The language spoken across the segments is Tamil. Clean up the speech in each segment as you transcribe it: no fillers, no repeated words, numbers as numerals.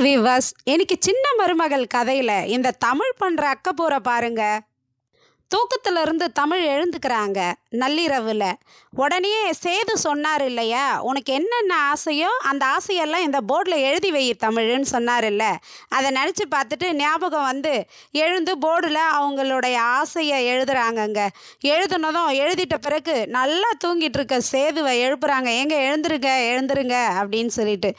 விவாஸ் இன்னைக்கு சின்ன மருமகள் கதையில இந்த தமிழ் பண்ற அக்கப்போரை பாருங்க. தூக்கத்துல இருந்து தமிழ் எழுந்துக்கிறாங்க நள்ளிரவுல. உடனே சேது சொன்னார் இல்லையா, உனக்கு என்னென்ன ஆசையோ அந்த ஆசையெல்லாம் இந்த போர்டில் எழுதி வை தமிழ்ன்னு சொன்னார் இல்லை. அதை நினச்சி பார்த்துட்டு ஞாபகம் வந்து எழுந்து போர்டில் அவங்களுடைய ஆசையை எழுதுறாங்கங்க. எழுதுனதும் எழுதிட்ட பிறகு நல்லா தூங்கிட்டு இருக்க சேதுவை எழுப்புறாங்க. ஏங்க எழுந்துருங்க எழுந்துருங்க அப்படின்னு சொல்லிட்டு.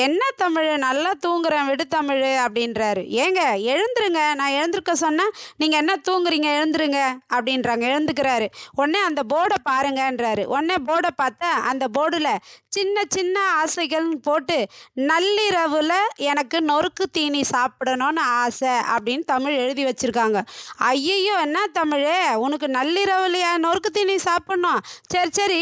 என்ன தமிழ், நல்லா தூங்குறேன் விடு தமிழ் அப்படின்றாரு. ஏங்க எழுந்துருங்க, நான் எழுந்திருக்க சொன்னேன், நீங்கள் என்ன தூங்குறீங்க, எழுந்துருங்க அப்படின்றாங்க. எழுந்துக்கிறாரு. உடனே அந்த போர்டை பாருங்கன்றாரு. உடனே போர்டை பார்த்தா அந்த போர்டில் சின்ன சின்ன ஆசைகள்னு போட்டு நள்ளிரவில் எனக்கு நொறுக்கு தீனி சாப்பிடணும்னு ஆசை அப்படின்னு தமிழ் எழுதி வச்சுருக்காங்க. ஐயையோ, என்ன தமிழ், உனக்கு நள்ளிரவுலையா நொறுக்கு தீனி சாப்பிட்ணும்? சரி சரி,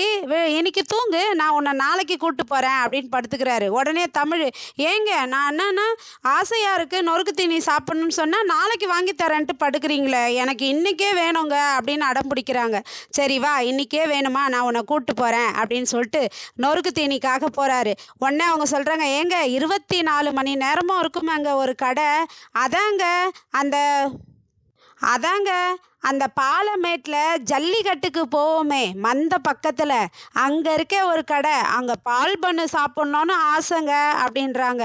இன்னைக்கு தூங்கு, நான் உன்னை நாளைக்கு கூப்பிட்டு போகிறேன் அப்படின்னு படுத்துக்கிறாரு. உடனே தமிழ், ஏங்க நான் என்னன்னா ஆசையாக இருக்குது நொறுக்கு தீனி சாப்பிட்ணுன்னு சொன்னால் நாளைக்கு வாங்கி தரேன்ட்டு படுக்கிறீங்களே, எனக்கு இன்றைக்கே வேணுங்க அப்படின்னு அடம் பிடிக்கிறாங்க. சரி வா, இன்றைக்கே வேணுமா, நான் உன்னை கூப்பிட்டு போகிறேன் அப்படின்னு சொல்லிட்டு நொறுக்கு தீனிக்காக போகிறாரு. உடனே அவங்க சொல்கிறாங்க, ஏங்க 24 மணி நேரமும் இருக்குமாங்க ஒரு கடை. அதாங்க அந்த அதாங்க அந்த பாலமேட்டில் ஜல்லிக்கட்டுக்கு போவோமே மந்த பக்கத்தில், அங்கே இருக்க ஒரு கடை, அங்கே பால் பண்ணு சாப்பிட்ணுன்னு ஆசைங்க அப்படின்றாங்க.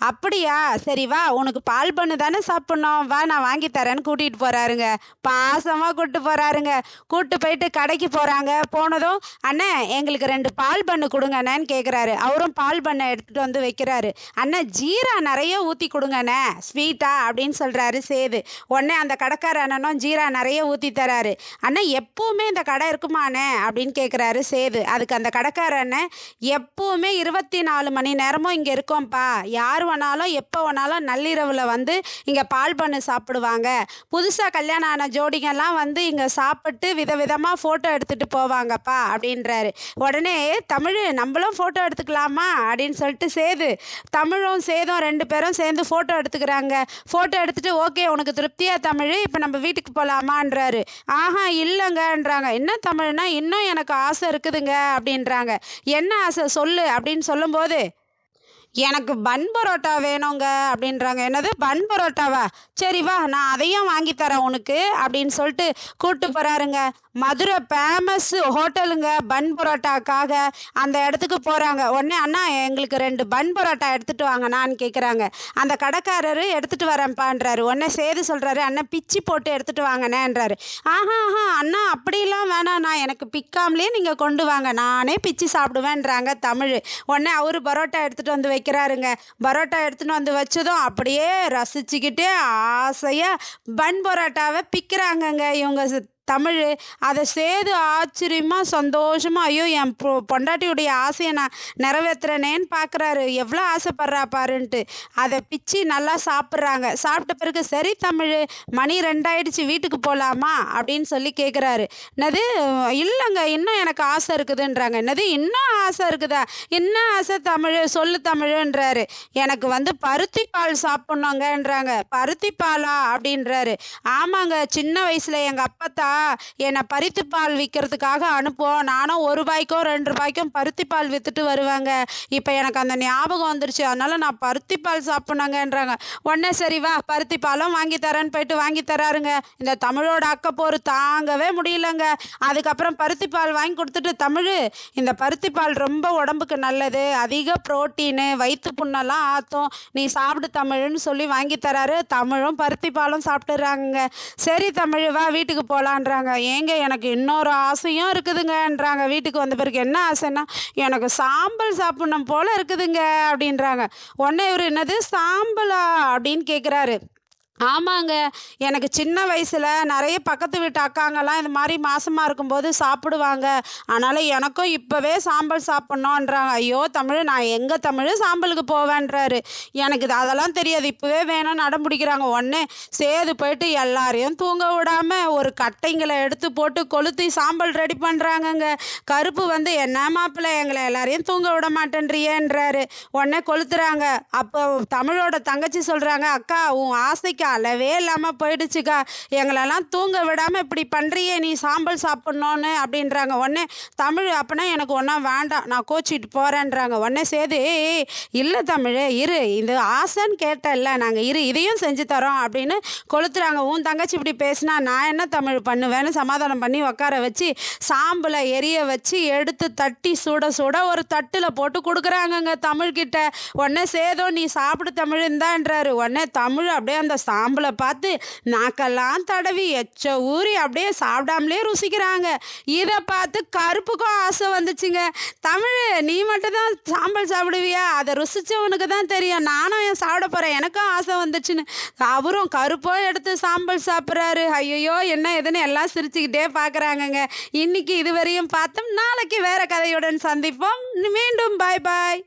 அப்படியா, சரி வா, உனக்கு பால் பண்ணு தானே சாப்பிட்ணும், வா நான் வாங்கி தரேன்னு கூட்டிகிட்டு போகிறாருங்க. பாசமாக கூப்பிட்டு போகிறாருங்க. கூப்பிட்டு போயிட்டு கடைக்கு போகிறாங்க. போனதும் அண்ணே எங்களுக்கு 2 பால் பண்ணு கொடுங்கண்ணேன்னு கேட்குறாரு. அவரும் பால் பண்ணை எடுத்துகிட்டு வந்து வைக்கிறாரு. அண்ணே ஜீரா நிறைய ஊற்றி கொடுங்கண்ணே, ஸ்வீட்டா அப்படின்னு சொல்கிறாரு சேது. உடனே அந்த கடைக்கார அண்ணனும் ஜீரா நிறைய ஊற்றி தராரு. அண்ணா எப்பவுமே இந்த கடை இருக்குமாண்ணே அப்படின்னு கேட்குறாரு சேது. அதுக்கு அந்த கடைக்கார அண்ணன், எப்பவுமே 24 மணி நேரமும் இங்கே இருக்கோம்ப்பா, யார் வேணாலும் எப்போ வேணாலும் நள்ளிரவில் வந்து இங்கே பால் பண்ணு சாப்பிடுவாங்க. புதுசாக கல்யாணம் ஆன ஜோடிங்கெல்லாம் வந்து இங்கே சாப்பிட்டு விதவிதமாக ஃபோட்டோ எடுத்துகிட்டு போவாங்கப்பா அப்படின்றாரு. உடனே தமிழ், நம்மளும் ஃபோட்டோ எடுத்துக்கலாமா அப்படின்னு சொல்லிட்டு சேது, தமிழும் சேதும் 2 பேரும் சேர்ந்து ஃபோட்டோ எடுத்துக்கிறாங்க. ஃபோட்டோ எடுத்துகிட்டு, ஓகே உனக்கு திருப்தியா தமிழ், இப்போ நம்ம வீட்டுக்கு போகலாமான்றாரு. ஆஹா இல்லைங்கன்றாங்க. என்ன தமிழ்னா, இன்னும் எனக்கு ஆசை இருக்குதுங்க அப்படின்றாங்க. என்ன ஆசை சொல்லு அப்படின்னு சொல்லும்போது, எனக்கு பன் பரோட்டா வேணுங்க அப்படின்றாங்க. என்னது பன் பரோட்டாவா, சரி வா நான் அதையும் வாங்கி தரேன் உனக்கு அப்படின்னு சொல்லிட்டு கூப்பிட்டு போகிறாருங்க. மதுரை ஃபேமஸ் ஹோட்டலுங்க பன் பரோட்டாக்காக அந்த இடத்துக்கு போகிறாங்க. உடனே அண்ணா எங்களுக்கு 2 பன் பரோட்டா எடுத்துகிட்டு வாங்கண்ணான்னு கேட்குறாங்க. அந்த கடைக்காரரு எடுத்துகிட்டு வரேன்ப்பான்றாரு. உடனே சேது சொல்கிறாரு, அண்ணா பிச்சு போட்டு எடுத்துகிட்டு வாங்கண்ணேன்றாரு. ஆஹா ஆஹா அண்ணா அப்படிலாம் வேணாண்ணா, எனக்கு பிக்காமலே நீங்கள் கொண்டு வாங்க, நானே பிச்சு சாப்பிடுவேன்றாங்க தமிழ். உடனே அவரு பரோட்டா எடுத்துகிட்டு வந்து வைக்கிறாருங்க. பரோட்டா எடுத்துகிட்டு வந்து வச்சதும் அப்படியே ரசிச்சுக்கிட்டே ஆசையாக பன் பரோட்டாவை பிக்கிறாங்கங்க இவங்க தமிழ். அதை சேது ஆச்சரியமாக சந்தோஷமாக, ஐயோ என் பொண்டாட்டியுடைய ஆசையை நான் நிறைவேற்றுறேனேன்னு பார்க்குறாரு. எவ்வளோ ஆசைப்படுறா பாருன்ட்டு அதை பிச்சு நல்லா சாப்பிட்றாங்க. சாப்பிட்ட பிறகு, சரி தமிழ் மணி 2 ஆயிடுச்சு வீட்டுக்கு போகலாமா அப்படின்னு சொல்லி கேட்குறாரு. என்னது, இல்லைங்க இன்னும் எனக்கு ஆசை இருக்குதுன்றாங்க. என்னது இன்னும் ஆசை இருக்குதா, என்ன ஆசை தமிழ் சொல்லு தமிழ்ன்றாரு. எனக்கு வந்து பருத்தி பால் சாப்பிட்ணுங்கன்றாங்க. பருத்தி பாலா அப்படின்றாரு. ஆமாங்க, சின்ன வயசில் எங்கள் அப்பத்தா என்னை பருத்தி பால் விற்கிறதுக்காக அனுப்புவோம், நானும் 1 ரூபாய்க்கும் 2 ரூபாய்க்கும் பருத்தி பால் விற்றுட்டு வருவாங்க. இப்போ எனக்கு அந்த ஞாபகம் வந்துருச்சு, அதனால நான் பருத்தி பால் சாப்பிட்ணுங்கன்றாங்க. உடனே சரி வா பருத்தி பாலும் வாங்கி தரேன்னு போயிட்டு வாங்கி தராருங்க. இந்த தமிழோட அக்கப்போர் தாங்கவே முடியலங்க. அதுக்கப்புறம் பருத்தி பால் வாங்கி கொடுத்துட்டு, தமிழ் இந்த பருத்தி பால் ரொம்ப உடம்புக்கு நல்லது, அதிக புரோட்டீனு, வயிற்று புண்ணெல்லாம் ஆற்றும், நீ சாப்பிடு தமிழ்னு சொல்லி வாங்கி தராரு. தமிழும் பருத்தி பாலும் சாப்பிட்டுறாங்க. சரி தமிழ் வா வீட்டுக்கு போகலான்றாங்க. ஏங்க எனக்கு இன்னொரு ஆசையும் இருக்குதுங்கன்றாங்க. வீட்டுக்கு வந்த பிறகு என்ன ஆசைன்னா, எனக்கு சாம்பல் சாப்பிடணும் போல இருக்குதுங்க அப்படின்றாங்க. உடனே இவர், என்னது சாம்பலா அப்படின்னு கேட்குறாரு. ஆமாங்க, எனக்கு சின்ன வயசில் நிறைய பக்கத்து வீட்டு அக்காங்கெல்லாம் இந்த மாதிரி மாசமாக இருக்கும்போது சாப்பிடுவாங்க, அதனால் எனக்கும் இப்போவே சாம்பல் சாப்பிட்ணுன்றாங்க. ஐயோ தமிழ், நான் எங்கே தமிழ் சாம்பலுக்கு போவேன்றாரு. எனக்கு அதெல்லாம் தெரியாது, இப்போவே வேணும்னு அடம் பிடிக்கிறாங்க. உடனே சேது போயிட்டு எல்லாரையும் தூங்க விடாமல் ஒரு கட்டைங்களை எடுத்து போட்டு கொளுத்தி சாம்பல் ரெடி பண்ணுறாங்கங்க. கருப்பு வந்து, என்ன மாப்பிள்ளை எங்களை எல்லாரையும் தூங்க விட மாட்டேன்றியேன்றாரு. உடனே கொளுத்துறாங்க. அப்போ தமிழோட தங்கச்சி சொல்கிறாங்க, அக்கா உன் ஆசைக்கு அளவே இல்லாமல் போயிடுச்சுக்கா. எங்களெல்லாம் தூங்க விடாமல் இப்படி பண்ணுறியே நீ சாம்பல் சாப்பிட்ணுன்னு அப்படின்றாங்க. உடனே தமிழ் அப்போனா எனக்கு ஒன்றா வேண்டாம், நான் கோச்சிட்டு போகிறேன்றாங்க. உடனே சேது இல்லை தமிழ் இரு, இது ஆசைன்னு கேட்டல்ல, நாங்கள் இதையும் செஞ்சு தரோம் அப்படின்னு கொளுத்துறாங்க. உன் தங்கச்சி இப்படி பேசினா நான் என்ன தமிழ் பண்ணுவேன்னு சமாதானம் பண்ணி உட்கார வச்சு சாம்பலை எரிய வச்சு எடுத்து தட்டி சுட சுட ஒரு தட்டில் போட்டு கொடுக்குறாங்கங்க தமிழ்கிட்ட. உடனே சேதோ நீ சாப்பிடு தமிழ் இந்தான்றாரு. உடனே தமிழ் அப்படியே அந்த சாம்பலை பார்த்து நாக்கெல்லாம் தடவி எச்ச ஊறி அப்படியே சாப்பிடாமலே ருசிக்கிறாங்க. இதை பார்த்து கருப்புக்கும் ஆசை வந்துச்சுங்க. தமிழ் நீ மட்டும் தான் சாம்பல் சாப்பிடுவியா, அதை ருசிச்சவனுக்கு தான் தெரியும், நானும் என் சாப்பிட போகிறேன், எனக்கும் ஆசை வந்துச்சுன்னு அவரும் கருப்போ எடுத்து சாம்பல் சாப்பிட்றாரு. ஐயோ என்ன எதுன்னு எல்லாம் சிரிச்சுக்கிட்டே பார்க்குறாங்கங்க. இன்னைக்கு இதுவரையும் பார்த்தோம். நாளைக்கு வேற கதையுடன் சந்திப்போம். மீண்டும் பாய் பாய்.